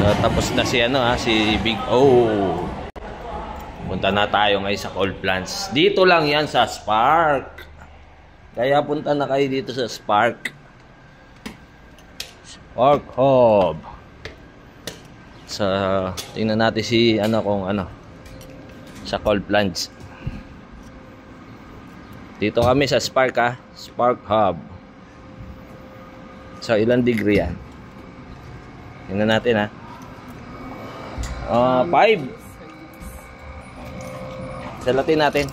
So tapos na si ano ha, si Big O. Punta na tayo ngayon sa coal plants. Dito lang yan sa Spark. Kaya punta na kayo dito sa Spark. Spark Hub. Sa tingnan natin si ano kung ano sa coal plants. Dito kami sa Spark ha, Spark Hub. So ilang degree yan? Tingnan natin ha. 5. Salatin natin.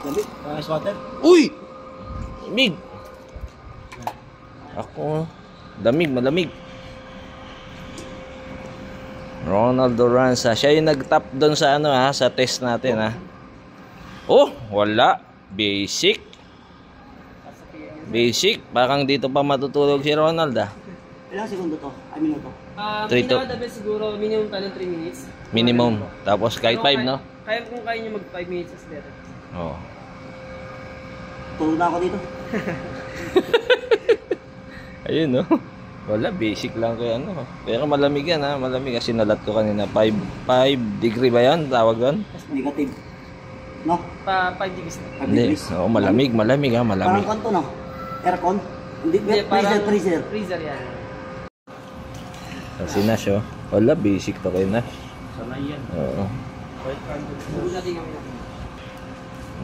Lamig, ice water. Uy! Lamig. Ako, malamig. Ronald Duranza. Siya yung nag-top doon sa ano ha, sa test natin ha. Oh, wala. Basic. Parang dito pa matutulog si Ronald ah. Ilang segundo to? Ay, minuto. Pinaka-the best siguro, minimum tayo ng 3 minutes. Minimum. Tapos kahit 5 no? Kaya kung kaya nyo mag 5 minutes as better. Oo. Tulog na ako dito. Ayun no. Wala, basic lang kaya ano. Pero malamig yan ha, malamig kasi nalat ko kanina. 5 degree ba yan? Tawag doon? Negative. No? 5 degrees na. Hindi. Oo, malamig ha, malamig. Parang kanto no? Aircon? Hindi, freezer. Freezer yan. Kasi Nash oh. Wala, basic to kay Nash. Sanay yan. Oo.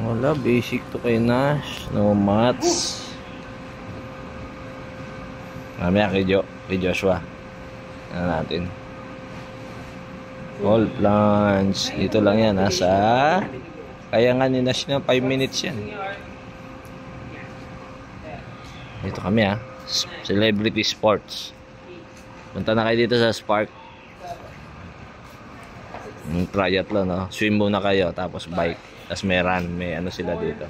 Wala, basic to kay Nash. No maths. Mamaya kay Joshua. Ano natin? Coal plunge. Dito lang yan ha, sa kaya nga ni Nash na 5 minutes yan. Dito kami ha, Celebrity Sports. Punta na kayo dito sa Spark. Triathlon no, swim muna kayo tapos bike, tapos may run, may ano sila dito.